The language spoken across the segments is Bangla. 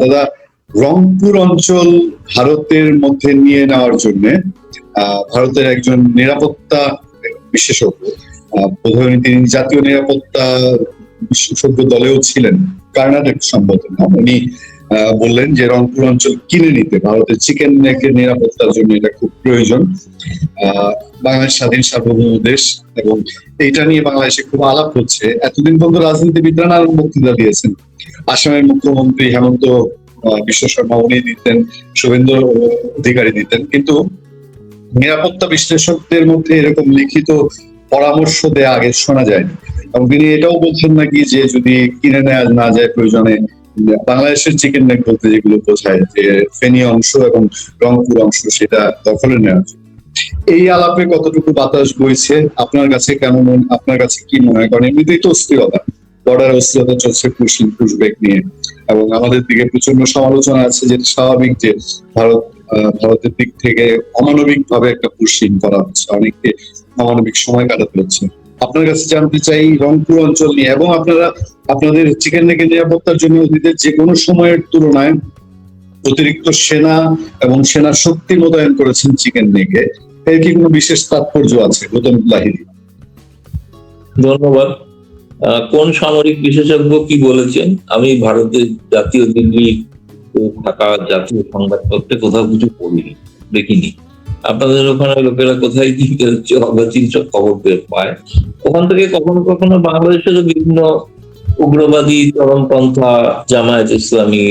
দাদা, রংপুর অঞ্চল ভারতের মধ্যে নিয়ে নেওয়ার জন্য ভারতের একজন নিরাপত্তা বিশেষজ্ঞ, বোধহয় তিনি জাতীয় নিরাপত্তা বিশেষজ্ঞ দলেও ছিলেন, কর্ণাটক সম্ভবত না, উনি বললেন যে রংপুর অঞ্চল কিনে নিতে ভারতের চিকেন নেকের নিরাপত্তার জন্য এটা খুব প্রয়োজন। বাংলাদেশ স্বাধীন সার্বভৌম দেশ এবং এটা নিয়ে বাংলাদেশে খুব আলাপ হচ্ছে। এতদিন পর্যন্ত রাজনীতিবিদরা নানান বক্তৃতা দিয়েছেন। আসামের মুখ্যমন্ত্রী হেমন্ত বিশ্ব শর্মা উনি দিতেন, শুভেন্দু অধিকারী দিতেন, কিন্তু নিরাপত্তা বিশ্লেষকদের মধ্যে এরকম লিখিত পরামর্শ দেয়া আগে শোনা যায়নি। এবং তিনি এটাও বলছেন নাকি যে যদি কিনে নেওয়া না যায় প্রয়োজনে বাংলাদেশের চিকেন নেক বলতে যেগুলো বোঝায় যে ফেনী অংশ এবং রংপুর অংশ সেটা দখলে নেওয়া যায়। এই আলাপে কতটুকু বাতাস বইছে আপনার কাছে কেমন, আপনার কাছে কি মনে হয়? কারণ এমনিতেই তো অস্থিরতা, বর্ডার অস্থিরতা চলছে পুশব্যাক নিয়ে, এবং আমাদের দিকে প্রচন্ড সমালোচনা আছে, যেটা স্বাভাবিক যে ভারতের দিক থেকে অমানবিক ভাবে একটা পুশিং করা হচ্ছে, অনেককে অমানবিক সময় কাটাতে হচ্ছে। আপনার কাছে জানতে চাই রংপুর অঞ্চল নিয়ে, এবং আপনারা আপনাদের চিকেন নেকের নিরাপত্তার জন্য অতীতের যে কোনো সময়ের তুলনায় অতিরিক্ত সেনা এবং সেনা শক্তি মোতায়েন করেছেন চিকেন নেকে, এর কি কোনো বিশেষ তাৎপর্য আছে? ধন্যবাদ। কোন সামরিক বিশেষজ্ঞ কি বলেছেন? আমি ভারতের জাতীয় দিল্লি থাকা জাতীয় সংবাদপত্রে কোথাও কিছু পড়িনি, দেখিনি। আপনাদের ওখানে লোকেরা কোথায় কি অবাচিত খবর পায়, ওখান থেকে কখনো কখনো বাংলাদেশেরও বিভিন্ন উগ্রবাদী চরমপন্থা, জামায়াত ইসলামী,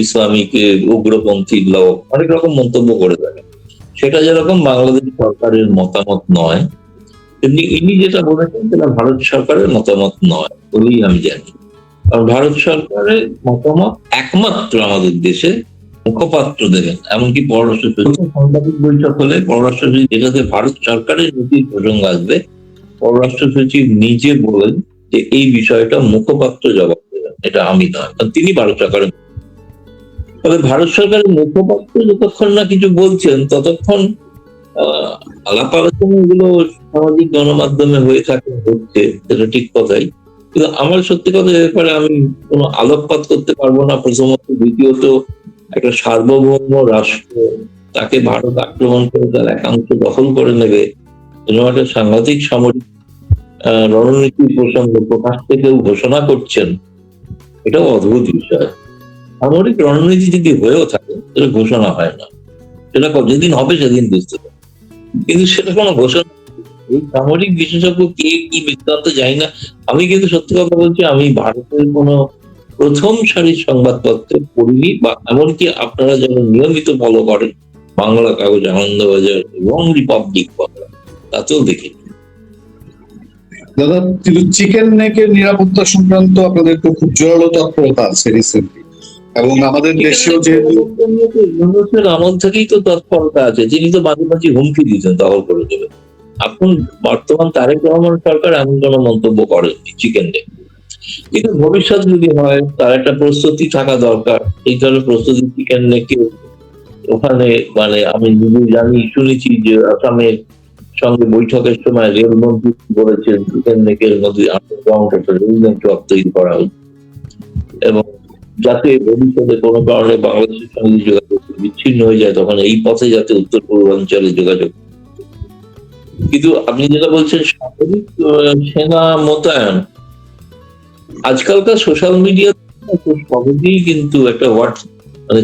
ইসলামিক উগ্রপন্থী লোক অনেক রকম মন্তব্য করে থাকে। সেটা যেরকম বাংলাদেশ সরকারের মতামত নয়, তেমনি ইনি যেটা বলেছেন সেটা ভারত সরকারের মতামত নয় বলেই আমি জানি। কারণ ভারত সরকারের মতামত একমাত্র আমাদের দেশে মুখপাত্র দেবেন, এমনকি পররাষ্ট্র সচিব সাংবাদিক বৈঠক হলে পররাষ্ট্র সচিব যেটাতে ভারত সরকারের নীতির প্রসঙ্গ আসবে, পররাষ্ট্র সচিব নিজে বলেন যে এই বিষয়টা মুখপাত্র জবাব দেবেন, এটা আমি নয়, কারণ তিনি ভারত সরকারের। তবে ভারত সরকারের মুখপাত্র যতক্ষণ না কিছু বলছেন ততক্ষণ আলাপ আলোচনা এগুলো সামাজিক গণমাধ্যমে হয়ে থাকে, হচ্ছে, সেটা ঠিক কথাই। কিন্তু আমার সত্যি কথা ব্যাপারে আমি কোনো আলোকপাত করতে পারবো না, প্রথমত। দ্বিতীয়ত, একটা সার্বভৌম রাষ্ট্র, তাকে ভারত আক্রমণ করে তার একাংশ দখল করে নেবে, এরকম একটা সাংঘাতিক সামরিক রণনীতির প্রসঙ্গ প্রকাশ থেকেও ঘোষণা করছেন, এটাও অদ্ভুত বিষয়। সামরিক রণনীতি যদি হয়েও থাকে সেটা ঘোষণা হয় না, সেটা যেদিন হবে সেদিন বুঝতে পারে, কিন্তু সেটা কোনো ঘোষণা। এই সামরিক বিশেষজ্ঞ কে কি বৃত্তান্ত জানি না। আমি কিন্তু সত্যি কথা বলছি, আমি ভারতের কোনো প্রথম সারির সংবাদপত্রে পড়িনি, বা এমনকি আপনারা যারা নিয়মিত ফলো করেন বাংলা কাগজ, আনন্দবাজার এবং রিপাবলিক বাংলা, তাতেও দেখিনি। দাদা, কিন্তু চিকেন নেকের নিরাপত্তা সংক্রান্ত আপনাদের তো খুব জোরালো তৎপরতা আছে রিসেন্টলি, এবং আমাদের দেশেও যেহেতু আমল থেকেই তো তৎপরতা আছে, তিনি তো মাঝে মাঝে হুমকি দিতেন দখল করে দেবে। এখন বর্তমান তারেক রহমান সরকার এমন কোন মন্তব্য করেননি চিকেন নেক, কিন্তু ভবিষ্যৎ যদি হয় তার একটা প্রস্তুতি থাকা দরকার। এই ধরনের প্রস্তুতি চিকেন নেকে ওখানে, মানে আমি নিজে জানি, শুনেছি যে আসামের সঙ্গে বৈঠকের সময় রেলমন্ত্রী বলেছেন চিকেন নেকের মধ্যে রেলওয়ে ট্র্যাক তৈরি করা হয়েছে, এবং যাতে ভবিষ্যতে কোনো কারণে বাংলাদেশের সঙ্গে যোগাযোগ বিচ্ছিন্ন হয়ে যায় তখন এই পথে যাতে উত্তর পূর্বাঞ্চলে যোগাযোগ। কিন্তু আপনি যেটা বলছেন সামরিক সেনা মোতায়েন, আজকালকার সোশ্যাল মিডিয়া সহজেই কিন্তু একটা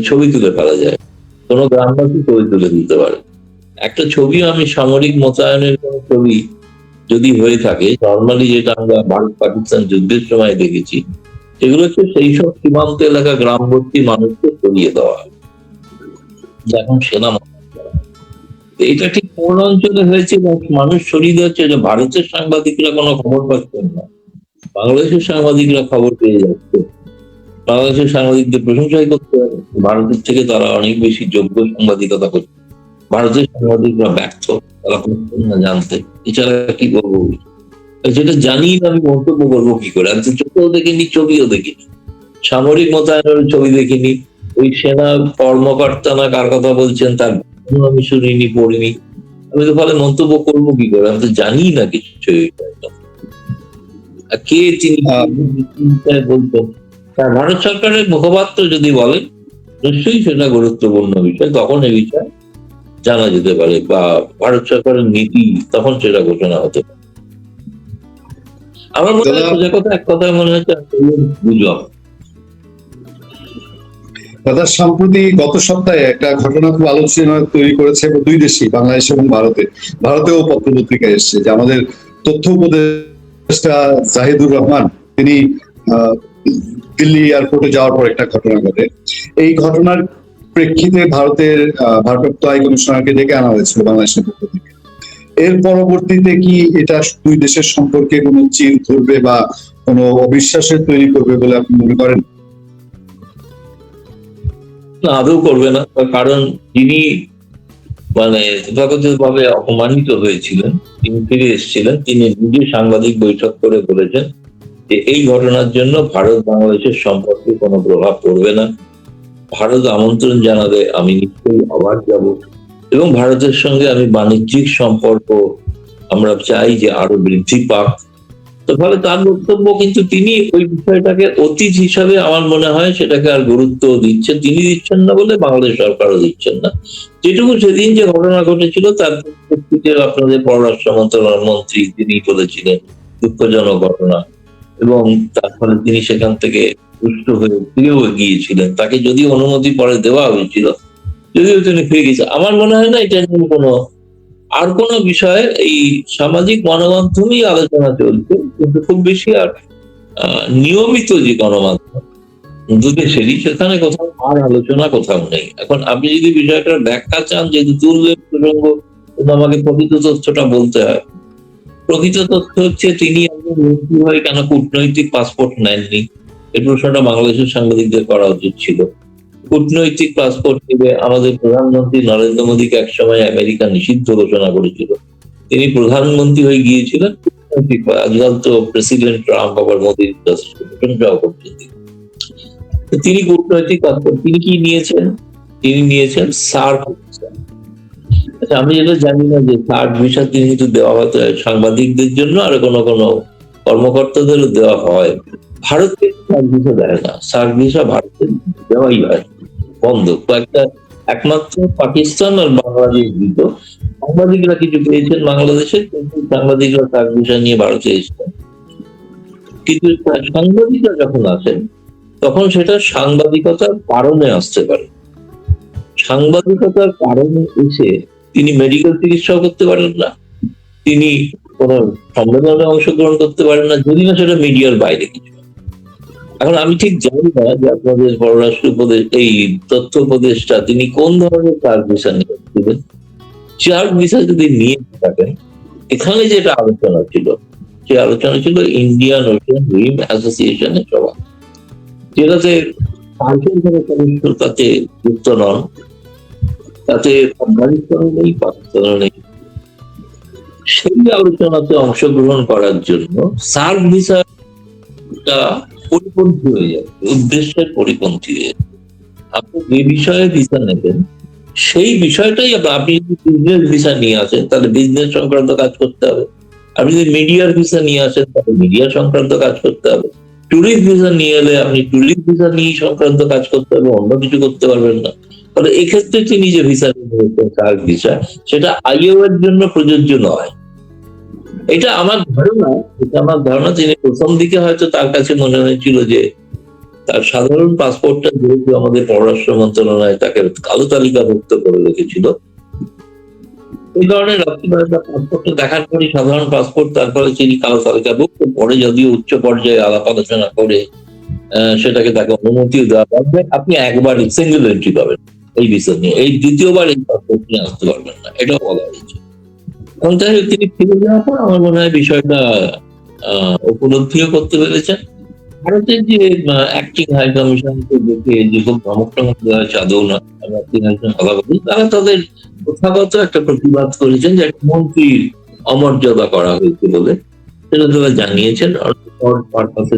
ছবি তুলে ফেলা যায়, কোনো গ্রামবাসী ছবি তুলে দিতে পারে। একটা ছবি, আমি সামরিক মোতায়েনের কোনো ছবি যদি হয়ে থাকে, নর্মালি যেটা আমরা ভারত পাকিস্তান যুদ্ধের সময় দেখেছি, এগুলো হচ্ছে সেই সব সীমান্ত এলাকা গ্রামবর্তী মানুষকে সরিয়ে দেওয়া হয়, এখন সেনা। এটা ঠিক কোন অঞ্চলে হয়েছে মানুষ সরিয়ে দেওয়া হচ্ছে, ভারতের সাংবাদিকরা কোনো খবর পাচ্ছেন না, বাংলাদেশের সাংবাদিকরা খবর পেয়ে যাচ্ছে। বাংলাদেশের সাংবাদিকদের প্রশংসাই করতে হবে, ভারতের থেকে তারা অনেক বেশি যোগ্য সাংবাদিকতা করছে। ভারতের সাংবাদিকরা ব্যর্থ, তারা পারছেন না জানতে, এছাড়া কি বলবো? যেটা জানি না আমি মন্তব্য করবো কি করে? আমি তো চোখেও দেখিনি, ছবিও দেখিনি, সামরিক মোতায়েনের ছবি দেখিনি, ওই সেনা কর্মকর্তা না কার কথা বলছেন তার আমি শুনিনি, পড়িনি, আমি তো ফলে মন্তব্য করবো কি করে? আমি তো জানি না কিছু। কে তিনি বলতেন, আর ভারত সরকারের মুখপাত্র যদি বলেন, নিশ্চয়ই সেটা গুরুত্বপূর্ণ বিষয়, তখন এই বিষয় জানা যেতে পারে, বা ভারত সরকারের নীতি তখন সেটা ঘোষণা হতে পারে। আমার মনে হয় দাদা সোজা কথা, এক কথায় মনে হচ্ছে গুজব। দাদা সম্প্রতি গত সপ্তাহে একটা ঘটনা খুব আলোচনা তৈরি করেছে দুই দেশই, বাংলাদেশ এবং ভারতে। ভারতেও পত্রপত্রিকায় এসেছে যে আমাদের তথ্য উপদেষ্টা জাহিদুর রহমান, তিনি আহ, দিল্লি এয়ারপোর্টে যাওয়ার পর একটা ঘটনা ঘটে। এই ঘটনার প্রেক্ষিতে ভারতের ভারপ্রাপ্ত হাই কমিশনারকে ডেকে আনা হয়েছিল বাংলাদেশের পক্ষ থেকে। এর পরবর্তীতে কি এটা দুই দেশের সম্পর্কে কোনো চির ধরবে বা কোনো অবিশ্বাসের তৈরি করবে বলে আপনি মনে করেন? না, আদৌ করবে না, তার কারণ যিনি মানে তথাকথিত ভাবে অপমানিত হয়েছিলেন, তিনি ফিরে এসেছিলেন, তিনি নিজে সাংবাদিক বৈঠক করে বলেছেন যে এই ঘটনার জন্য ভারত বাংলাদেশের সম্পর্কে কোনো প্রভাব পড়বে না। ভারত আমন্ত্রণ জানাবে, আমি নিশ্চয়ই আবার যাব, এবং ভারতের সঙ্গে আমি বাণিজ্যিক সম্পর্ক আমরা চাই যে আরো বৃদ্ধি পাক। তো ফলে তার বক্তব্য, কিন্তু তিনি ওই বিষয়টাকে অতীত হিসাবে আমার মনে হয় সেটাকে আর গুরুত্ব দিচ্ছেন, তিনি দিচ্ছেন না বলে বাংলাদেশ সরকারও দিচ্ছেন না। যেটুকু সেদিন যে ঘটনা ঘটেছিল তার পরিপ্রেক্ষিতে আপনাদের পররাষ্ট্র মন্ত্রণালয় মন্ত্রী তিনি বলেছিলেন দুঃখজনক ঘটনা, এবং তার ফলে তিনি সেখান থেকে রুষ্ট হয়ে ফিরেও গিয়েছিলেন। তাকে যদি অনুমতি পরে দেওয়া হয়েছিল, যদিও তিনি ফিরে গেছে। আমার মনে হয় না এটা নিয়ে কোনো আর কোনো বিষয়ে এই সামাজিক গণমাধ্যমেই আলোচনা চলছে, কিন্তু খুব বেশি আর নিয়মিত যে গণমাধ্যম দুদেশেরই, সেখানে কোথাও আর আলোচনা কোথাও নেই। এখন আপনি যদি বিষয়টার ব্যাখ্যা চান, যেহেতু তুলবেন প্রসঙ্গ, কিন্তু আমাকে প্রকৃত তথ্যটা বলতে হয়। প্রকৃত তথ্য হচ্ছে তিনি একজন মন্ত্রী হয়ে কেন কূটনৈতিক পাসপোর্ট নেননি, এই প্রশ্নটা বাংলাদেশের সাংবাদিকদের করা উচিত ছিল। কূটনৈতিক পাসপোর্ট নিবে আমাদের প্রধানমন্ত্রী নরেন্দ্র মোদীকে একসময় আমেরিকা নিষিদ্ধ ঘোষণা করেছিল, তিনি প্রধানমন্ত্রী হয়ে গিয়েছিলেন কূটনৈতিক, আজকাল তো প্রেসিডেন্ট ট্রাম্প আবার মোদীর প্রশংসাও করছেন। তিনি কূটনৈতিক পাসপোর্ট তিনি কি নিয়েছেন? তিনি নিয়েছেন সার্ক ভিসা। আচ্ছা, আমি যেটা জানি না যে সার্ক ভিসা তিনি কিন্তু দেওয়া হতো সাংবাদিকদের জন্য, আর কোনো কোনো কর্মকর্তাদেরও দেওয়া হয়। ভারতকে সার্ক ভিসা দেয় না, সার্ক ভিসা ভারতের দেওয়াই হয়, বন্ধ। কয়েকটা একমাত্র পাকিস্তান আর বাংলাদেশ দিত। সাংবাদিকরা কিছু পেয়েছেন বাংলাদেশে, কিন্তু সাংবাদিকরা সার্ক ভিসা নিয়ে ভারতে এসেছেন। কিন্তু সাংবাদিকরা যখন আসেন তখন সেটা সাংবাদিকতার কারণে আসতে পারে। সাংবাদিকতার কারণে এসে তিনি মেডিকেল চিকিৎসাও করতে পারেন না, তিনি কোন সম্মেলনে অংশগ্রহণ করতে পারেন না, যদি না সেটা মিডিয়ার বাইরে কিছু। এখন আমি ঠিক জানি না যে আপনাদের পররাষ্ট্র এই তথ্য উপদেষ্টা তিনি কোন ধরনের চার্জ ভিসা নিয়েছিলেন। চার্জ ভিসা যদি নিয়ে থাকেন, এখানে যেটা আলোচনা ছিল, সে আলোচনা ছিল ইন্ডিয়ান ওশান রিম অ্যাসোসিয়েশনের সভা, যেটাতে ভারতের কোনো সদস্য তাতে যুক্ত নন, তাতে আফগানিস্তানও নেই, পাকিস্তানও নেই। সেই আলোচনাতে অংশগ্রহণ করার জন্য সার্ক ভিসাটা পরিপন্থী হয়ে যাবে, উদ্দেশ্যের পরিপন্থী হয়ে যাবে। আপনি যে বিষয়ে ভিসা নেবেন সেই বিষয়টাই, আপনি যদি বিজনেস ভিসা নিয়ে আসেন তাহলে বিজনেস সংক্রান্ত কাজ করতে হবে, আপনি যদি মিডিয়ার ভিসা নিয়ে আসেন তাহলে মিডিয়া সংক্রান্ত কাজ করতে হবে, ট্যুরিস্ট ভিসা নিয়ে এলে আপনি ট্যুরিস্ট ভিসা নিয়ে সংক্রান্ত কাজ করতে হবে, অন্য কিছু করতে পারবেন না। তাহলে এক্ষেত্রে তিনি যে ভিসা নিয়েছেন সার্ক ভিসা, সেটা আইও এর জন্য প্রযোজ্য নয়। এটা আমার ধারণা, তিনি প্রথম দিকে হয়তো তার কাছে মনে হয়েছিল যে তার সাধারণ পাসপোর্টটা যেহেতু আমাদের পররাষ্ট্র মন্ত্রণালয় তাকে কালো তালিকাভুক্ত করে রেখেছিল, এই ধরনের পাসপোর্টটা দেখার পরে সাধারণ পাসপোর্ট, তারপরে তিনি কালো তালিকাভুক্ত, পরে যদিও উচ্চ পর্যায়ে আলাপ আলোচনা করে সেটাকে তাকে অনুমতিও দেওয়া হবে, আপনি একবার সিঙ্গেল এন্ট্রি পাবেন এই বিষয় নিয়ে, এই দ্বিতীয়বার এই পাসপোর্ট নিয়ে আসতে পারবেন না, এটাও বলা হয়েছে। এবং তাই তিনি ফিরে যাওয়ার পর আমার মনে হয় বিষয়টা উপলব্ধিও করতে পেরেছেন। ভারতের যে অ্যাক্টিং হাই কমিশনকে দেখে যে খুব ধমক টমক দেওয়া হয়েছে, আদৌ না, অ্যাক্টিং হাই সভাপতি তারা তাদের প্রথাগত একটা প্রতিবাদ করেছেন যে একটা মন্ত্রীর অমর্যাদা করা হয়েছে বলে, সেটা তারা জানিয়েছেন,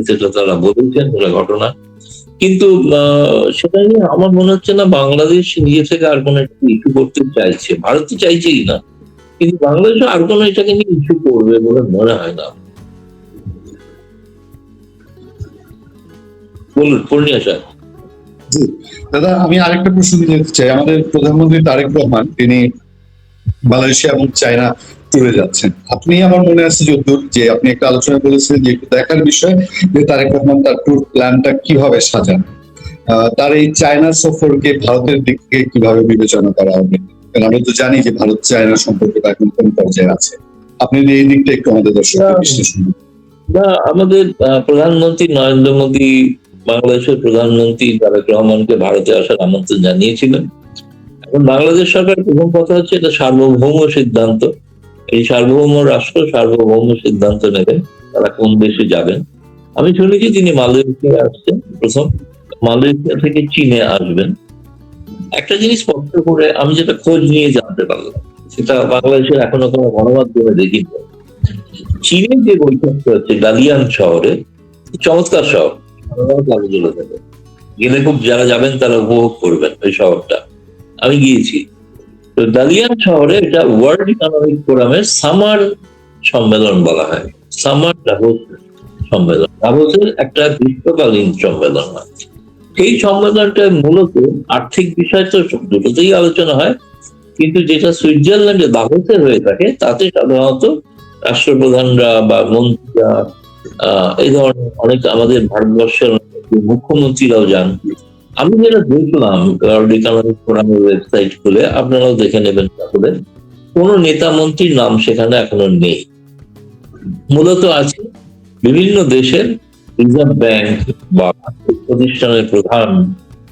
সেটা তারা বলেছেন, সেটা ঘটনা। কিন্তু সেটা নিয়ে আমার মনে হচ্ছে না বাংলাদেশ নিজে থেকে আর কোনো একটা ইস্যু করতে চাইছে, ভারত তো চাইছেই না, কিন্তু বাংলাদেশ আর কোনো এটাকে নিয়ে ইস্যু করবে বলে মনে হয় না। বলুন পূর্ণিয়া স্যার। জি দাদা, আমি আরেকটা প্রশ্ন যেতে চাই। আমাদের প্রধানমন্ত্রী তারেক রহমান তিনি মালয়েশিয়া এবং চায়না ট্যুরে যাচ্ছেন। আপনি, আমার মনে আছে যতদূর, যে আপনি একটা আলোচনা বলেছিলেন যে একটু দেখার বিষয় যে তারেক রহমান তার ট্যুর প্ল্যানটা কিভাবে সাজান। তার এই চায়না সফরকে ভারতের দিক থেকে কিভাবে বিবেচনা করা হবে? কারণ আমরা তো জানি যে ভারত চায়না সম্পর্কটা এখন কোন পর্যায়ে আছে। আপনি যদি এই দিকটা একটু আমাদের দর্শকদের বিশ্লেষণ করুন। না, আমাদের প্রধানমন্ত্রী নরেন্দ্র মোদী বাংলাদেশের প্রধানমন্ত্রী তারেক রহমানকে ভারতে আসার আমন্ত্রণ জানিয়েছিলেন। এখন বাংলাদেশ সরকার প্রথম কথা হচ্ছে এটা সার্বভৌম সিদ্ধান্ত। এই সার্বভৌম রাষ্ট্র সার্বভৌম সিদ্ধান্ত নেবেন তারা কোন দেশে যাবেন। আমি শুনেছি তিনি মালয়েশিয়া আসছেন প্রথম, মালয়েশিয়া থেকে চীনে আসবেন। একটা জিনিস স্পষ্ট করে আমি যেটা খোঁজ নিয়ে জানতে পারলাম, সেটা বাংলাদেশের এখনো কোনো গণমাধ্যমে দেখিনি। চীনের যে বৈঠকটা হচ্ছে ডালিয়ান শহরে, চমৎকার শহর, কাগজগুলো থেকে গেলে খুব যারা যাবেন তারা উপভোগ করবেন ওই শহরটা। আমি গিয়েছি। তো ডালিয়ান শহরে এটা ওয়ার্ল্ড ইকোনমিক ফোরামের সামার সম্মেলন বলা হয়, সামার ডাভোস সম্মেলন। ডাভোসের একটা গ্রীষ্মকালীন সম্মেলন হয়। সেই সম্মেলনটা মূলত আর্থিক বিষয় তো দুটোতেই আলোচনা হয়, কিন্তু যেটা সুইজারল্যান্ডে দাভোসে হয়ে থাকে তাতে সাধারণত রাষ্ট্রপ্রধানরা বা মন্ত্রীরা এই ধরনের অনেক আমাদের ভারতবর্ষের মুখ্যমন্ত্রীরাও যান। আমি যেটা দেখলাম ওয়ার্ল্ড ইকোনমিক ফোরামের ওয়েবসাইট খুলে, আপনারাও দেখে নেবেন তাহলে, কোন নেতা মন্ত্রীর নাম সেখানে এখনো নেই। মূলত আছে বিভিন্ন দেশের রিজার্ভ ব্যাংক বা আর্থিক প্রতিষ্ঠানের প্রধান,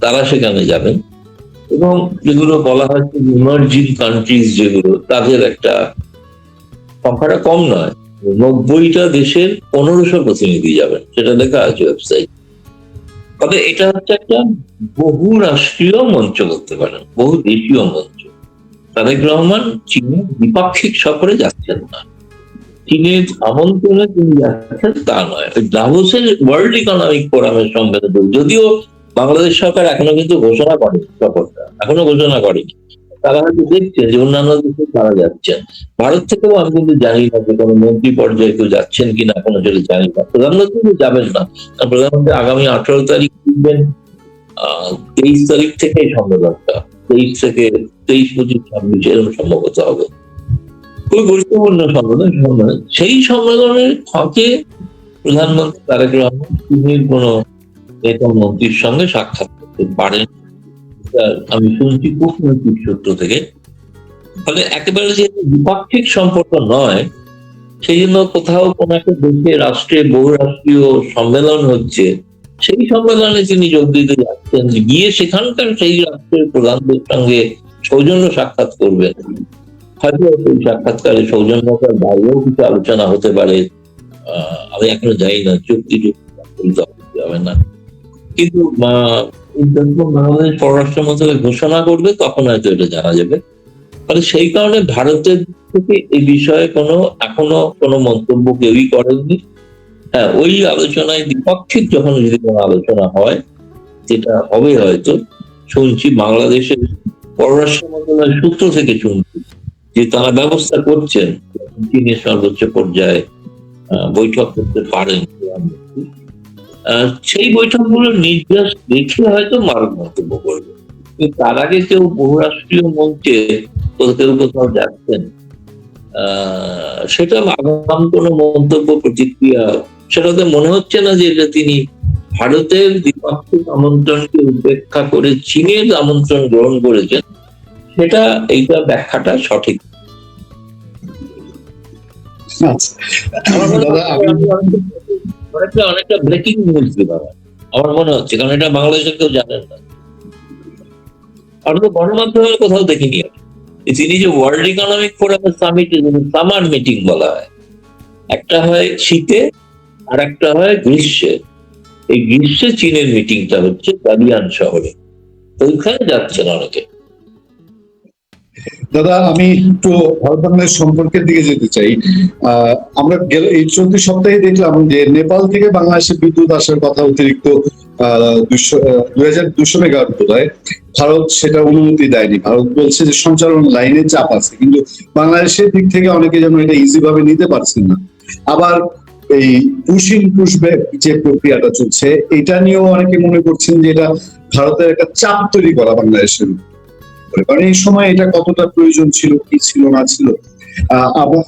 তারা সেখানে যাবেন। এবং যেগুলো বলা হচ্ছে ইমার্জিং কান্ট্রিজ, যেগুলো তাদের একটা সংখ্যাটা কম নয়, 90টা দেশের 1500 প্রতিনিধি যাবেন, সেটা লেখা আছে ওয়েবসাইট। তবে এটা হচ্ছে একটা বহু রাষ্ট্রীয় মঞ্চ বলতে পারেন, বহু দেশীয় মঞ্চ। তারেক রহমান চীনের দ্বিপাক্ষিক সফরে যাচ্ছেন না, চীনের আমন্ত্রণে তিনি যাচ্ছেন তা নয়। ওই দাভোসের ওয়ার্ল্ড ইকোনমিক ফোরামের সম্মেলন, যদিও বাংলাদেশ সরকার এখনো কিন্তু ঘোষণা করেনি সফরটা, এখনো ঘোষণা করেনি। তারা হয়তো দেখছে যে অন্যান্য দেশে তারা যাচ্ছেন। ভারত থেকেও আমি কিন্তু জানি না যে কোনো মন্ত্রী পর্যায়ে কেউ যাচ্ছেন কিনা, এখনো যেটা জানি না। প্রধানমন্ত্রী যাবেন না, প্রধানমন্ত্রী আগামী 18 তারিখ দিবেন, 23 তারিখ থেকে এই সম্মেলনটা, 23 থেকে 23, 25, 26 এরকম সম্ভবত হবে। খুবই গুরুত্বপূর্ণ সম্মেলন। সেই সম্মেলনের ফাঁকে প্রধানমন্ত্রী তারেক রহমান চীনের কোন নেতা মন্ত্রীর সঙ্গে সাক্ষাৎ করতে পারেন, আমি শুনছি কূটনৈতিক সূত্র থেকে। ফলে একেবারে যেহেতু দ্বিপাক্ষিক সম্পর্ক নয়, সেই জন্য কোথাও কোন একটা দেশে রাষ্ট্রে বহুরাষ্ট্রীয় সম্মেলন হচ্ছে, সেই সম্মেলনে তিনি যোগ দিতে যাচ্ছেন, গিয়ে সেখানকার সেই রাষ্ট্রের প্রধানদের সঙ্গে সৌজন্য সাক্ষাৎ করবেন। হয়তো সেই সাক্ষাৎকারে সৌজন্যতার বাইরেও কিছু আলোচনা হতে পারে, আমি এখনো জানি না, চুক্তি হবে না। কিন্তু বাংলাদেশ পররাষ্ট্র মন্ত্রণালয় ঘোষণা করবে, তখন হয়তো এটা জানা যাবে। ফলে সেই কারণে ভারতের থেকে এই বিষয়ে এখনো কোনো মন্তব্য কেউই করেননি। হ্যাঁ, ওই আলোচনায় দ্বিপাক্ষিক যখন যদি কোনো আলোচনা হয়, যেটা হবে হয়তো, শুনছি বাংলাদেশের পররাষ্ট্র মন্ত্রণালয়ের সূত্র থেকে শুনছি যে তারা ব্যবস্থা করছেন চীনের সর্বোচ্চ পর্যায়ে বৈঠক করতে পারেন। সেই বৈঠকগুলোর নির্যাস দেখে হয়তো মারক মন্তব্য করবে। তার আগে কেউ বহুরাষ্ট্রীয় মঞ্চে কেউ কোথাও যাচ্ছেন, সেটা আগাম কোনো মন্তব্য প্রতিক্রিয়া, সেটাতে মনে হচ্ছে না যে এটা তিনি ভারতের দ্বিপাক্ষিক আমন্ত্রণকে উপেক্ষা করে চীনের আমন্ত্রণ গ্রহণ করেছেন, সেটা এইটা ব্যাখ্যাটা সঠিক। অনেকটা ব্রেকিং নিউজ আমার মনে হচ্ছে, কারণ এটা বাংলাদেশের কেউ জানেন না, আমরা তো গণমাধ্যমে কোথাও দেখিনি। তিনি যে ওয়ার্ল্ড ইকোনমিক ফোরামের সামিট, সামার মিটিং বলা হয়, একটা হয় শীতে আর একটা হয় গ্রীষ্মে। এই গ্রীষ্মে চীনের মিটিংটা হচ্ছে দালিয়ান শহরে, ওইখানে যাচ্ছেন অনেকে। দাদা, আমি একটু ভারত বাংলাদেশ সম্পর্কের দিকে যেতে চাই। আমরা এই চলতি সপ্তাহে দেখলাম যে নেপাল থেকে বাংলাদেশে বিদ্যুৎ আসার কথা, অতিরিক্ত 2200 মেগাওয়াট বোধহয়। ভারত সেটা অনুমতি দেয়নি। ভারত বলছে যে সঞ্চালন লাইনে চাপ আছে, কিন্তু বাংলাদেশের দিক থেকে অনেকে যেন এটা ইজি ভাবে নিতে পারছেন না। আবার এই পুশিং পুশব্যাক যে প্রক্রিয়াটা চলছে, এটা নিয়েও অনেকে মনে করছেন যে এটা ভারতের একটা চাপ তৈরি করা বাংলাদেশের উপরে। কারণ এই সময় এটা কতটা প্রয়োজন ছিল, কি ছিল না ছিল।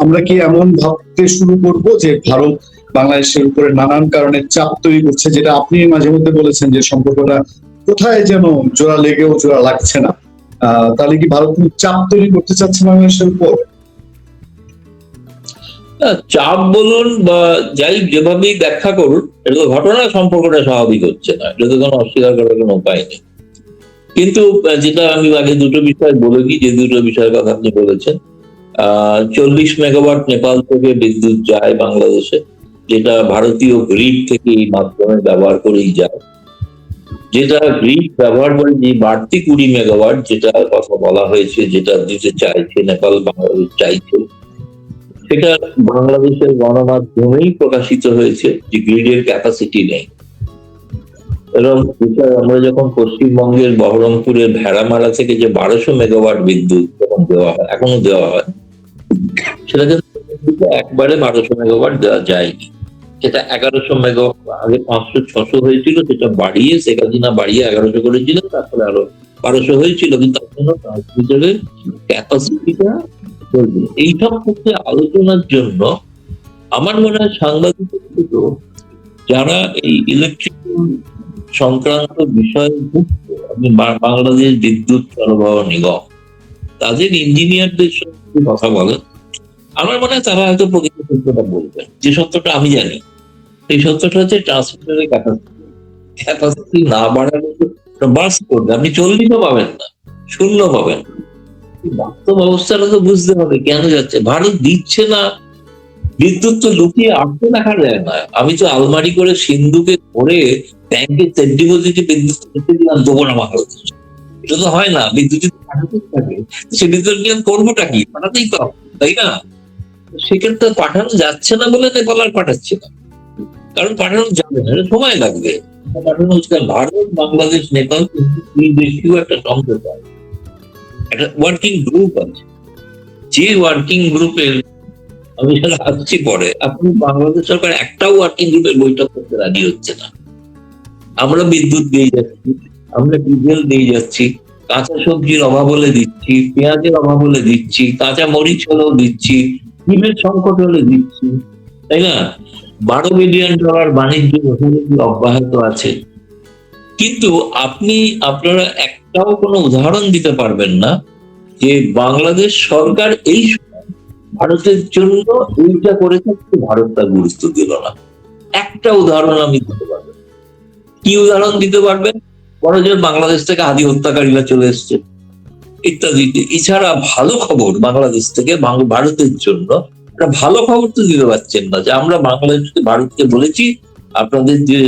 আমরা কি এমন ভাবতে শুরু করব যে ভারত বাংলাদেশের উপরে নানান কারণে চাপ তৈরি করছে, যেটা আপনি মাঝে মধ্যে বলেছেন যে সম্পর্কটা কোথায় যেন জোড়া লেগেও জোড়া লাগছে না। তাহলে কি ভারত চাপ তৈরি করতে চাচ্ছে বাংলাদেশের উপর? চাপ বলুন বা যাই যেভাবেই ব্যাখ্যা করুন, এটা তো ঘটনা, সম্পর্কটা স্বাভাবিক হচ্ছে না, এটা তো কোনো অস্বীকার করার কোনো উপায় নেই। কিন্তু যেটা আমি আগে দুটো বিষয় বলে দিই, যে দুটো বিষয়ের কথা আপনি বলেছেন। 40 মেগাওয়াট নেপাল থেকে বিদ্যুৎ যায় বাংলাদেশে, যেটা ভারতীয় গ্রিড থেকে এই মাধ্যমে ব্যবহার করেই যায়। যেটা গ্রিড ব্যবহার করে যে বাড়তি 20 মেগাওয়াট যেটা কথা বলা হয়েছে, যেটা দিতে চাইছে নেপাল, বাংলাদেশ চাইছে, সেটা বাংলাদেশের গণমাধ্যমেই প্রকাশিত হয়েছে যে গ্রিডের ক্যাপাসিটি নেই। এবং আমরা যখন পশ্চিমবঙ্গের বহরমপুরের ভেড়ামারা থেকে যে 1200 মেগাওয়াট বিদ্যুৎ যখন দেওয়া হয়, এখনো দেওয়া হয়, সেটা কিন্তু একবারে 1200 মেগাওয়াট দেওয়া যায়নি। সেটা 1100 মেগাওয়াট, আগে 500-600 হয়েছিল, সেটা বাড়িয়ে শেখ হাসিনা বাড়িয়ে 1100 করেছিল, তারপরে আরো 1200 হয়েছিল, কিন্তু এখনো ট্রান্সমিটারের ক্যাপাসিটিটা চলবে। এইসব ক্ষেত্রে আলোচনার জন্য আমার মনে হয় সাংবাদিকদের থেকে যারা এই ইলেকট্রিক সংক্রান্ত বিষয়ে যুক্ত, আপনি বাংলাদেশ বিদ্যুৎ সরবরাহ নিগম, তাদের ইঞ্জিনিয়ারদের সঙ্গে কথা বলেন, আমার মনে হয় তারা হয়তো প্রকৃত সত্যটা বলবেন। যে সত্যটা আমি জানি, সেই সত্যটা হচ্ছে ট্রান্সমিটারের ক্যাপাসিটি না বাড়ালে বার্স্ট করবে, আপনি 40ও পাবেন না, 0 পাবেন। বাস্তব অবস্থাটা তো বুঝতে হবে কেন যাচ্ছে। ভারত দিচ্ছে না, বিদ্যুৎ তো লুকিয়ে আটকে রাখা যায় না। আমি তো আলমারি করে সিন্ধুকে করে ব্যাংকে সেট ডিপোজিটে বিদ্যুৎ রেখে দিলাম, দেবো না ভারত, এটা তো হয় না। বিদ্যুৎ যদি পাঠাতেই থাকে, সে বিদ্যুৎ নিয়ে করবোটা কি? পাঠাতেই তো হবে, তাই না? সেক্ষেত্রে পাঠানো যাচ্ছে না বলে নেপাল আর পাঠাচ্ছে না, কারণ পাঠানো যাবে না, সময় লাগবে পাঠানো। ভারত, বাংলাদেশ, নেপাল কিন্তু দুই দেশীয় একটা সমঝোতা, একটা ওয়ার্কিং গ্রুপ আছে। যে ওয়ার্কিং গ্রুপের আমি সেটা আসছি পরে, আপনি বাংলাদেশ সরকার একটাও ওয়ার্কিং গ্রুপের বৈঠক করতে রাজি হচ্ছে না। আমরা বিদ্যুৎ দিয়ে যাচ্ছি, আমরা ডিজেল দিয়ে যাচ্ছি, কাঁচা সবজির অভাব হলে দিচ্ছি, পেঁয়াজের অভাব হলে দিচ্ছি, কাঁচা মরিচ হলেও দিচ্ছি, ডিমের সংকট হলে দিচ্ছি, তাই না? $12 বিলিয়ন বাণিজ্য অব্যাহত আছে। কিন্তু আপনারা একটাও কোনো উদাহরণ দিতে পারবেন না যে বাংলাদেশ সরকার এই ভারতের জন্য এইটা করেছে, ভারত তার গুরুত্ব দিল না। একটা উদাহরণ আমি দিতে পারবেন। কি উদাহরণ দিতে পারবেন? বড় যে বাংলাদেশ থেকে হাদি হত্যাকারীরা চলে এসছে ইত্যাদি। এছাড়া ভালো খবর বাংলাদেশ থেকে ভারতের জন্য একটা ভালো খবর তো দিতে পারছেন না, যে আমরা বাংলাদেশকে, ভারতকে বলেছি আপনাদের যে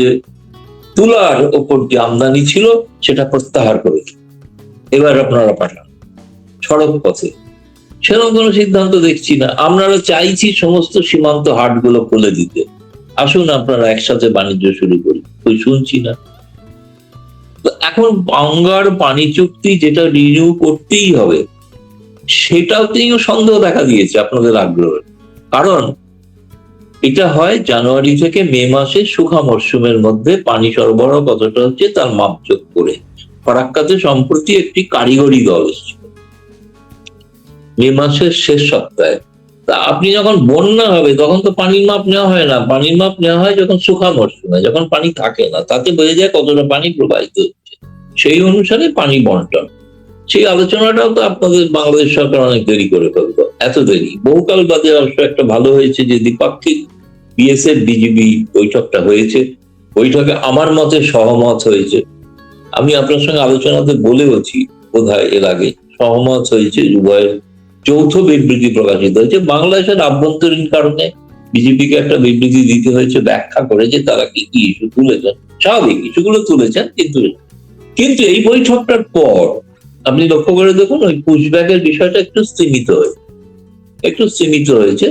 তুলার ওপর যে আমদানি ছিল সেটা প্রত্যাহার করেছে, এবার আপনারা পাঠান সড়ক পথে। সেরকম কোনো সিদ্ধান্ত দেখছি না। আপনারা চাইছি সমস্ত সীমান্ত হাটগুলো খুলে দিতে, আসুন আপনারা একসাথে বাণিজ্য শুরু করি, ওই শুনছি না। এখন গঙ্গার পানি চুক্তি যেটা রিনিউ করতেই হবে, সেটাও তিনিও সন্দেহ দেখা দিয়েছে আপনাদের আগ্রহ। কারণ এটা হয় জানুয়ারি থেকে মে মাসে শুখা মরশুমের মধ্যে পানি সরবরাহ কতটা হচ্ছে তার মাপযোগ করে। ফারাক্কাতে সম্প্রতি একটি কারিগরি দল এসেছিল মে মাসের শেষ সপ্তাহে। তা আপনি যখন বন্যা হবে তখন তো পানির মাপ নেওয়া হয় না, পানির মাপ নেওয়া হয় যখন শুখা মরশুমে, যখন পানি থাকে না, তাতে বোঝা যায় কতটা পানি প্রবাহিত হচ্ছে, সেই অনুসারে পানি বন্টন। সেই আলোচনাটাও তো আপনাদের বাংলাদেশ সরকার অনেক দেরি করে ফেলতো, এত দেরি। বহুকাল বাদে অবশ্য একটা ভালো হয়েছে যে দ্বিপাক্ষিক বিএসএফ বিজিবি বৈঠকটা হয়েছে, বৈঠকে আমার মতে সহমত হয়েছে। আমি আপনার সঙ্গে আলোচনাতে বলেওছি বোধহয় এর আগে, সহমত হয়েছে, উভয়ের যৌথ বিবৃতি প্রকাশিত হয়েছে। বাংলাদেশের আভ্যন্তরীণ কারণে বিজেপিকে একটা বিবৃতি দিতে হয়েছে ব্যাখ্যা করে যে তারা কি কি ইস্যু তুলেছেন, স্বাভাবিক ইস্যুগুলো তুলেছেন। কিন্তু এই বৈঠকটার পর আপনি লক্ষ্য করে দেখুন ওই পুশব্যাকের বিষয়টা একটু সীমিত হয়েছে।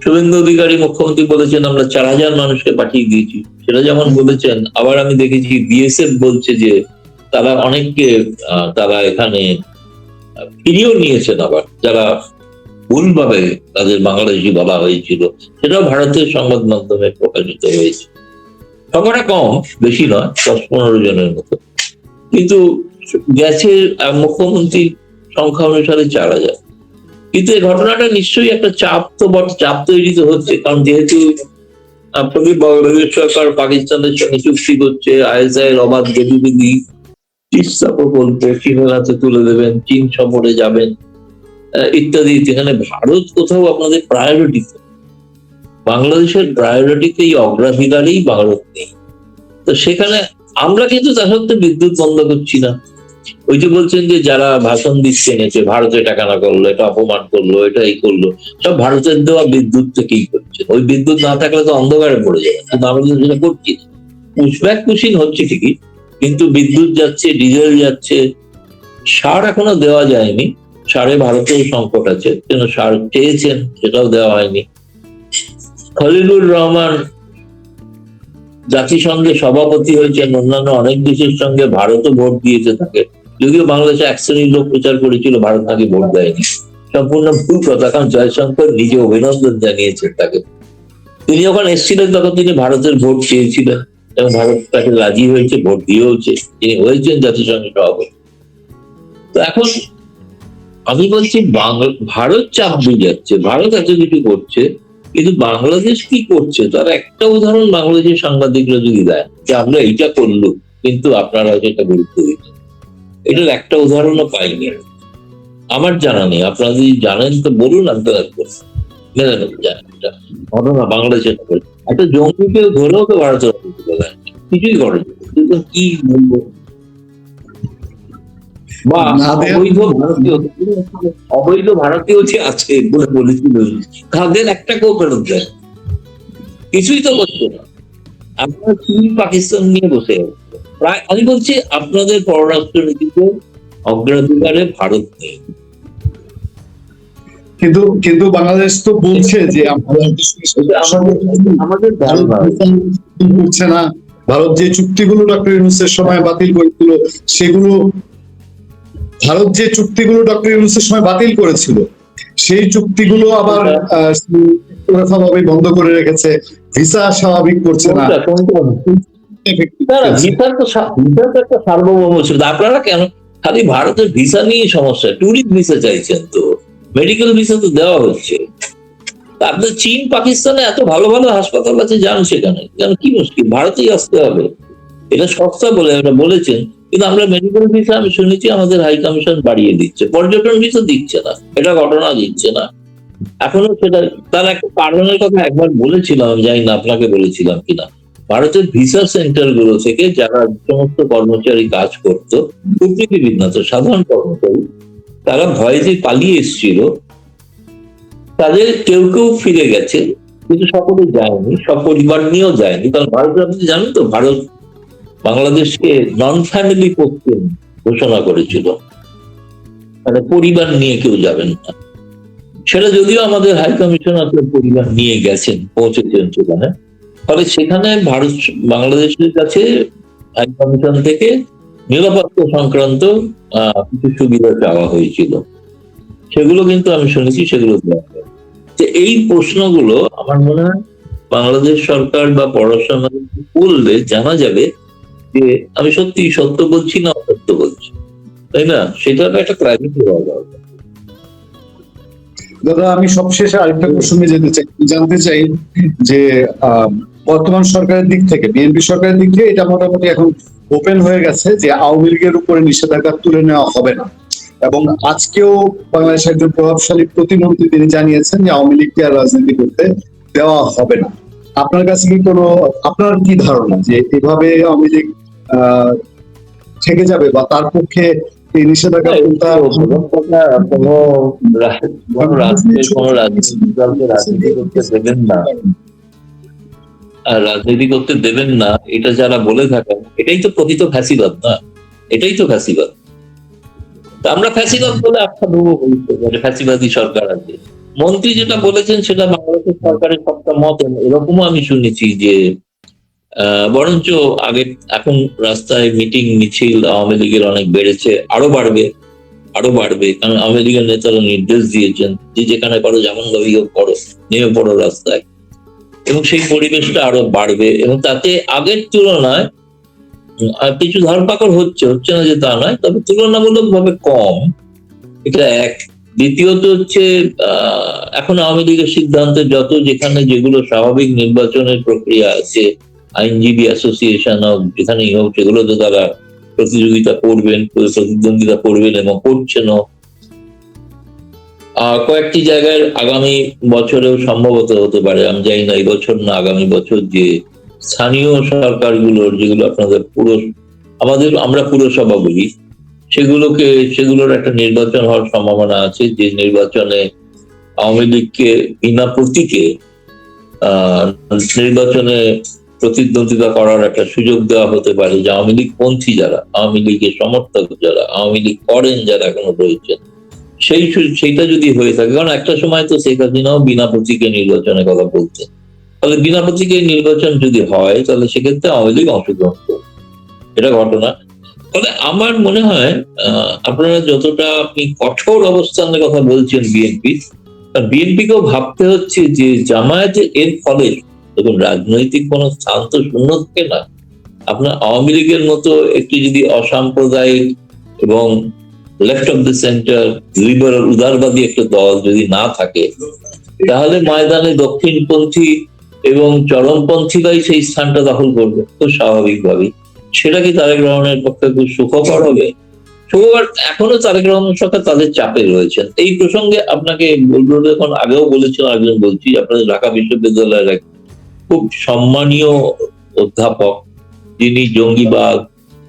শুভেন্দু অধিকারী মুখ্যমন্ত্রী বলেছেন আমরা 4000 মানুষকে পাঠিয়ে দিয়েছি, সেটা যেমন বলেছেন। আবার আমি দেখেছি বিএসএফ বলছে যে তারা অনেককে তারা এখানে ফিরিয়েও নিয়েছেন, আবার যারা ভুলভাবে তাদের বাংলাদেশি বলা হয়েছিল, সেটাও ভারতের সংবাদ মাধ্যমে প্রকাশিত হয়েছে। সংখ্যাটা কম, বেশি নয়, 10-15 জনের মতো, কিন্তু গেছে মুখ্যমন্ত্রীর সংখ্যা অনুসারে 4000। কিন্তু এই ঘটনাটা নিশ্চয়ই একটা চাপ তৈরি তো হচ্ছে, কারণ যেহেতু আপনাদের বাংলাদেশ সরকার পাকিস্তানের সঙ্গে চুক্তি করছে, ISI এর অবাধ গতিবিধি, তিস্তা প্রকল্প চীনের হাতে তুলে দেবেন, চীন সফরে যাবেন ইত্যাদি, যেখানে ভারত কোথাও আপনাদের প্রায়োরিটি, বাংলাদেশের প্রায়োরিটিতে এই অগ্রাধিকারেই ভারত নেই। তো সেখানে আমরা কিন্তু তা সত্ত্বেও বিদ্যুৎ বন্ধ করছি না। ওই যে বলছেন যে যারা ভাষণ দিচ্ছেন এসে ভারতে টাকা না করলো, এটা অপমান করলো, এটা এই করলো, সব ভারতের দেওয়া বিদ্যুৎ থেকেই করছে। ওই বিদ্যুৎ না থাকলে তো অন্ধকারে পড়ে যাবে, কিন্তু আমরা তো সেটা করছি না। পুশব্যাক পুশিং হচ্ছে ঠিকই, কিন্তু বিদ্যুৎ যাচ্ছে, ডিজেল যাচ্ছে, সার এখনো দেওয়া যায়নি। সারে ভারতেও সংকট আছে, কেন সার চেয়েছেন, সেটাও দেওয়া হয়নি। খলিলুর রহমান জাতিসংঘে সভাপতি হয়েছেন, অন্যান্য অনেক দেশের সঙ্গে ভারতও ভোট দিয়েছে তাকে, যদিও বাংলাদেশে এক শ্রেণীর লোক প্রচার করেছিল ভারত নাকি ভোট দেয়নি। সম্পূর্ণ ভুল কথা, কারণ জয়শঙ্কর নিজে অভিনন্দন জানিয়েছেন তাকে। তিনি যখন এসেছিলেন তখন তিনি ভারতের ভোট চেয়েছিলেন এবং ভারত তাকে রাজি হয়েছে, ভোট দিয়েওছে, তিনি হয়েছেন জাতিসংঘের সভাপতি। তো এখন আমি বলছি ভারত চাপ দিয়ে যাচ্ছে, ভারত এত কিছু করছে, কিন্তু বাংলাদেশ কি করছে তার একটা উদাহরণ বাংলাদেশের সাংবাদিকরা যদি দেয় যে আমরা এইটা করলো কিন্তু আপনারা এটা গুরুত্ব দিচ্ছেন, এটার একটা উদাহরণও পাইনি আমার জানা নেই। আপনারা যদি জানেন তো বলুন, আমি তো ঘটনা বাংলাদেশের একটা জঙ্গিকে ধরেও তো ভারতের কিছুই করেন, কি বলবো। বা অবৈধ ভারতীয় যে আছে বলে বলেছিল, তাদের একটা কেউ ফেরত দেয়, কিছুই তো করছে না। আপনারা চীন পাকিস্তান নিয়ে বসে প্রায়, আমি বলছি আপনাদের পররাষ্ট্র নীতিতে অগ্রাধিকারে ভারত নেই। কিন্তু কিন্তু বাংলাদেশ তো বলছে যে আমাদের করছে না। ভারত যে চুক্তিগুলো ডক্টর ইউনূসের সময় বাতিল করেছিল, সেগুলো ভারত যে চুক্তিগুলো ডক্টর ইউনূসের সময় বাতিল করেছিল, সেই চুক্তিগুলো আবার ভাবে বন্ধ করে রেখেছে, ভিসা স্বাভাবিক করছে না। ভিসার তো একটা সার্বভৌম ছিল, আপনারা কেন খালি ভারতের ভিসা নিয়ে সমস্যা? ট্যুরিস্ট ভিসা চাইছেন তো, মেডিকেল ভিসা তো দেওয়া হচ্ছে। আপনার চীন পাকিস্তানে এত ভালো ভালো হাসপাতাল আছে, যান সেখানে, কেন কি মুশকিল? ভারতেই আসতে হবে, এটা সস্তা বলে আমরা বলেছেন। কিন্তু আমরা মেডিকেল ভিসা আমি শুনেছি আমাদের হাই কমিশন বাড়িয়ে দিচ্ছে, পর্যটন ভিসা দিচ্ছে না, এটা ঘটনা দিচ্ছে না এখনো। সেটা তার একটা কারণের কথা একবার বলেছিলাম, আমি জানি না আপনাকে বলেছিলাম কিনা। ভারতের ভিসা সেন্টার গুলো থেকে যারা সমস্ত কর্মচারী কাজ করতো, কূটনীতিবিদ না তো সাধারণ কর্মচারী, তারা ভয়ে পালিয়ে এসেছিল, তাদের কেউ কেউ ফিরে গেছে, কিন্তু সকলে যায়নি, সব পরিবার নিয়েও যায়নি। কারণ ভারতের, আপনি জানেন তো, ভারত বাংলাদেশকে নন ফ্যামিলি পোস্টে ঘোষণা করেছিল, মানে পরিবার নিয়ে কেউ যাবেন না। সেটা যদিও আমাদের হাই কমিশনার পরিবার নিয়ে গেছেন, পৌঁছেছেন সেখানে, ফলে সেখানে ভারত বাংলাদেশের কাছে হাই কমিশন থেকে নিরাপত্তা সংক্রান্ত কিছু সুবিধা চাওয়া হয়েছিল, সেগুলো কিন্তু আমি শুনেছি সেগুলো দেওয়া হয়। এই প্রশ্নগুলো আমার মনে হয় বাংলাদেশ সরকার বা পররাষ্ট্র মন্ত্রী বললে জানা যাবে যে আমি সত্যি সত্য বলছি না অসত্য বলছি, তাই না? সেটা একটা ক্লারিটি হওয়া দরকার। দাদা, আমি সবশেষে আরেকটা প্রসঙ্গে জানতে চাই যে বর্তমান সরকারের দিক থেকে, বিএনপি সরকারের দিক থেকে এটা মোটামুটি এখন ওপেন হয়ে গেছে যে আওয়ামী লীগের উপরে নিষেধাজ্ঞা তুলে নেওয়া হবে না, এবং আজকেও বাংলাদেশের একজন প্রভাবশালী প্রতিমন্ত্রী তিনি জানিয়েছেন যে আওয়ামী লীগকে আর রাজনীতি করতে দেওয়া হবে না। আপনার কাছে কি আপনার কি ধারণা যে এভাবে আওয়ামী লীগ থেকে যাবে, বা তার পক্ষে এই নিষেধাজ্ঞা রাজনীতি করতে দেবেন না, এটা যারা বলে থাকেন এটাই তো প্রকৃত ফ্যাসিবাদ না, এটাই তো ফ্যাসিবাদ। আমরা ফ্যাসিবাদ বলে আখ্যা দেবো, ফ্যাসিবাদী সরকার আছে। মন্ত্রী যেটা বলেছেন সেটা বাংলাদেশের সরকারের সবটা মত, এরকমও আমি শুনেছি যে বরঞ্চ আগে এখন রাস্তায় মিটিং মিছিল আওয়ামী লীগের অনেক বেড়েছে, আরো বাড়বে, আরো বাড়বে, কারণ আমেরিকান নেতারা নির্দেশ দিয়েছেন যে যেখানে পারো যেমন ভাবে করো, নেমে পড়ো রাস্তায়, এবং সেই পরিবেশটা আরো বাড়বে। এবং তাতে আগের তুলনায় কিছু ধরপাকড় হচ্ছে, হচ্ছে না যে তা নয়, তবে তুলনামূলকভাবে কম, এটা এক। দ্বিতীয়ত হচ্ছে এখন আওয়ামী লীগের সিদ্ধান্তে যত যেখানে যেগুলো স্বাভাবিক নির্বাচনের প্রক্রিয়া আছে, আইনজীবী অ্যাসোসিয়েশন হোক, যেখানেই হোক, সেগুলোতে তারা প্রতিযোগিতা করবেন, প্রতিদ্বন্দ্বিতা করবেন এবং করছেনও। কয়েকটি জায়গায় আগামী বছরেও সম্ভবত হতে পারে, আমি জানি না এই বছর না আগামী বছর, যে স্থানীয় সরকারগুলোর, যেগুলো আপনাদের আমরা পুরসভা বলি, সেগুলোর একটা নির্বাচন হওয়ার সম্ভাবনা আছে, যে নির্বাচনে আওয়ামী লীগকে বিনা প্রতীকে নির্বাচনে প্রতিদ্বন্দ্বিতা করার একটা সুযোগ দেওয়া হতে পারে, যে আওয়ামী লীগ পন্থী যারা, আওয়ামী লীগের সমর্থক যারা, আওয়ামী লীগ করেন যারা এখনো রয়েছেন, সেইটা যদি হয়ে থাকে। কারণ একটা সময় তো শেখ হাসিনাও বিনা প্রতীকে নির্বাচনের কথা বলছেন, তাহলে বিনা প্রতীকে নির্বাচন যদি হয়, তাহলে সেক্ষেত্রে আওয়ামী লীগ অংশগ্রহণ করবে, এটা ঘটনা। তবে আমার মনে হয় আপনারা যতটা আপনি কঠোর অবস্থানের কথা বলছেন বিএনপিকেও ভাবতে হচ্ছে যে জামায়াতের এর ফলে, দেখুন রাজনৈতিক কোন স্থান তো শূন্য থাকে না। আপনার আওয়ামী লীগের মতো একটি যদি অসাম্প্রদায়িক এবং left of the centre liberal উদারবাদী একটা দল যদি না থাকে, তাহলে ময়দানে দক্ষিণপন্থী এবং চরমপন্থীরাই সেই স্থানটা দখল করবে খুব স্বাভাবিকভাবেই। সেটা কি তারেক রহমানের পক্ষে খুব সুখকর হবে? সুখকর এখনো তারেক রহমান সরকার তাদের চাপে রয়েছেন। এই প্রসঙ্গে আপনাকে বলবো, এখন আগেও বলেছিল, একজন বলছি, আপনাদের ঢাকা বিশ্ববিদ্যালয়ের এক খুব সম্মানীয় অধ্যাপক, যিনি জঙ্গিবাদ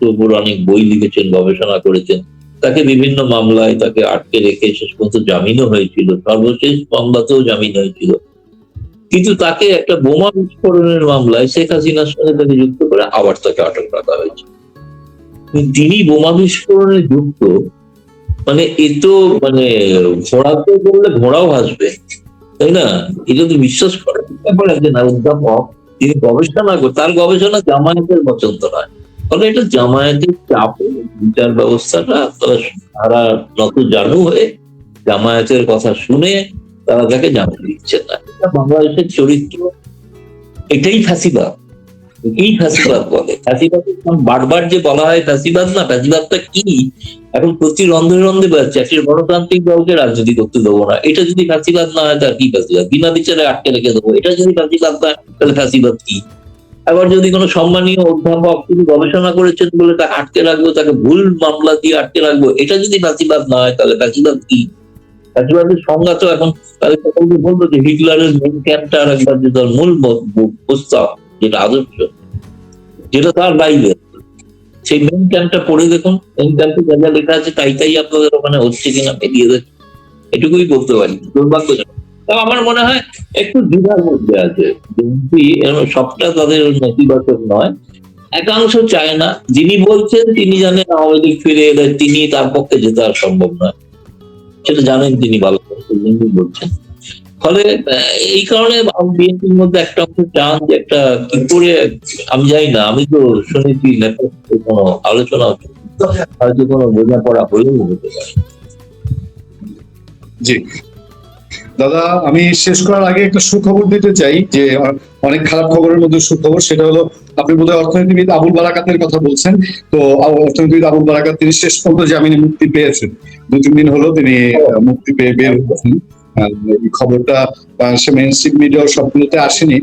উপর অনেক বই লিখেছেন, গবেষণা করেছেন, তাকে বিভিন্ন মামলায় তাকে আটকে রেখে শেষ পর্যন্ত জামিনও হয়েছিল, সর্বশেষ মামলাতেও জামিন হয়েছিল, কিন্তু তাকে একটা বোমা বিস্ফোরণের মামলায় শেখ হাসিনার সঙ্গে তাকে যুক্ত করে আবার তাকে আটক রাখা হয়েছে। তিনি বোমা বিস্ফোরণে যুক্ত, মানে এ তো মানে ঘোড়াতে বললে ঘোড়াও হাসবে, তাই না? এটা তো বিশ্বাস করার ব্যাপার একজন অধ্যাপক, তিনি গবেষণা তার গবেষণা জামায়াতের পছন্দ নয়, ফলে এটা জামায়াতের চাপে বিচার ব্যবস্থাটা তারা নত জানু হয়ে জামায়াতের কথা শুনে তারা তাকে জামিন দিচ্ছে না। এটা বাংলাদেশের চরিত্র, এটাই ফ্যাসিবাদ, এই ফ্যাসিবাদ বলে। ফ্যাসিবাদ বারবার যে বলা হয় ফ্যাসিবাদ না, ফ্যাসিবাদটা কি এখন প্রতি রন্ধে রন্ধে বেড়াচ্ছে, একটি গণতান্ত্রিক দলকে রাজনীতি করতে দেবো না, এটা যদি ফ্যাসিবাদ না হয় তার কি ফ্যাসিবাদ? বিনা বিচারে আটকে রেখে দেবো, এটা যদি ফ্যাসিবাদ না, তাহলে ফ্যাসিবাদ কি? আবার যদি কোনো সম্মানীয় অধ্যাপক তিনি গবেষণা করেছেন বলে তাকে আটকে রাখবো, তাকে ভুল মামলা দিয়ে আটকে রাখবো, এটা যদি ফ্যাসিবাদ না হয়, তাহলে ফ্যাসিবাদ কি? ফ্যাসিবাদের সংজ্ঞা তো এখন তাদের সকলকে বলবো যে হিটলারের মেইন ক্যাম্পটা আর একবার, যে তার মূল প্রস্তাব, যেটা আদর্শ, যেটা তার বাইরে, সেই মেইন ক্যাম্পটা পড়ে দেখুন, মেইন ক্যাম্পে যা যা লেখা আছে তাই আপনাদের ওখানে হচ্ছে কিনা বেরিয়ে দেখুন, এটুকুই বলতে পারি। দুর্ভাগ্যজনক। আমার মনে হয় একটু দ্বিধার মধ্যে আছে বিএনপি, সবটা তাদের নেতিবাচক নয়, একাংশ চায় না। যিনি বলছেন তিনি জানেন আওয়ামী লীগ ফিরে এলে তিনি, তার পক্ষে যেতে আর সম্ভব নয়, সেটা জানেন তিনি ভালো বলছেন। ফলে এই কারণে বিএনপির মধ্যে একটা অংশ চান যে একটা কি করে, আমি জানি না, আমি তো শুনেছি কোনো আলোচনা হয়তো কোনো বোঝাপড়া হলেও হতে পারে। জি দাদা, আমি শেষ করার আগে একটা সুখবর দিতে চাই, যে অনেক খারাপ খবরের মধ্যে সুখবর, সেটা হলো আপনি বোধহয় অর্থনীতিবিদ আবুল বারাকাতের কথা বলছেন। তো অর্থনীতিবিদ আবুল বারাকাত তিনি শেষ পর্যন্ত জামিনে মুক্তি পেয়েছেন, 2-3 দিন হলো তিনি মুক্তি পেয়ে বের হয়েছেন। এই খবরটা বাংলাদেশের মেইনস্ট্রিম মিডিয়া সবগুলোতে আসেনি,